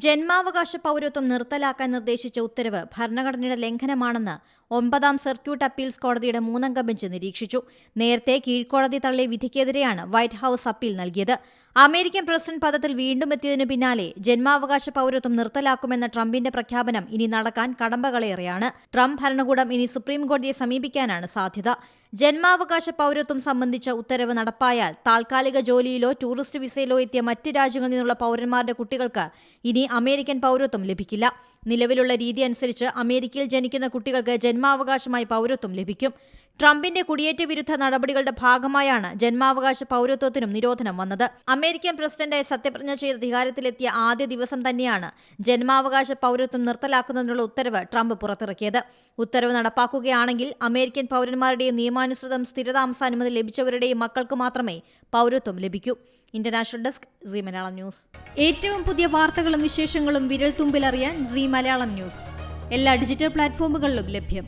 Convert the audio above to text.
ജന്മാവകാശ പൗരത്വം നിർത്തലാക്കാൻ നിർദ്ദേശിച്ച ഉത്തരവ് ഭരണഘടനയുടെ ലംഘനമാണെന്ന് 9ാം സർക്യൂട്ട് അപ്പീൽസ് കോടതിയുടെ 3-അംഗ ബെഞ്ച് നിരീക്ഷിച്ചു. നേരത്തെ കീഴ്ക്കോടതി തള്ളിയ വിധിക്കെതിരെയാണ് വൈറ്റ് ഹൌസ് അപ്പീൽ നൽകിയത്. അമേരിക്കൻ പ്രസിഡന്റ് പദത്തിൽ വീണ്ടും എത്തിയതിനു പിന്നാലെ ജന്മാവകാശ പൗരത്വം നിർത്തലാക്കുമെന്ന ട്രംപിന്റെ പ്രഖ്യാപനം ഇനി നടക്കാൻ കടമ്പകളേറെയാണ്. ട്രംപ് ഭരണകൂടം ഇനി സുപ്രീംകോടതിയെ സമീപിക്കാനാണ് സാധ്യത. ജന്മാവകാശ പൗരത്വം സംബന്ധിച്ച ഉത്തരവ് നടപ്പായാൽ താൽക്കാലിക ജോലിയിലോ ടൂറിസ്റ്റ് വിസയിലോ എത്തിയ മറ്റ് രാജ്യങ്ങളിൽ നിന്നുള്ള പൗരന്മാരുടെ കുട്ടികൾക്ക് ഇനി അമേരിക്കൻ പൗരത്വം ലഭിക്കില്ല. നിലവിലുള്ള രീതി അനുസരിച്ച് അമേരിക്കയിൽ ജനിക്കുന്ന കുട്ടികൾക്ക് ജന്മാവകാശമായി പൗരത്വം ലഭിക്കും. ട്രംപിന്റെ കുടിയേറ്റ വിരുദ്ധ നടപടികളുടെ ഭാഗമായാണ് ജന്മാവകാശ പൗരത്വത്തിനും നിരോധനം വന്നത്. അമേരിക്കൻ പ്രസിഡന്റായി സത്യപ്രതിജ്ഞ ചെയ്ത് അധികാരത്തിലെത്തിയ ആദ്യ ദിവസം തന്നെയാണ് ജന്മാവകാശ പൗരത്വം നിർത്തലാക്കുന്നതിനുള്ള ഉത്തരവ് ട്രംപ് പുറത്തിറക്കിയത്. ഉത്തരവ് നടപ്പാക്കുകയാണെങ്കിൽ അമേരിക്കൻ പൗരന്മാരുടെയും നിയമാനുസൃതം സ്ഥിരതാമസാനുമതി ലഭിച്ചവരുടെയും മക്കൾക്ക് മാത്രമേ പൗരത്വം ലഭിക്കൂ. International desk Zee Malayalam news. ഏറ്റവും പുതിയ വാർത്തകളും വിശേഷങ്ങളും വിരൽ തുമ്പിലറിയാൻ സീ മലയാളം ന്യൂസ് എല്ലാ ഡിജിറ്റൽ പ്ലാറ്റ്ഫോമുകളിലും ലഭ്യം.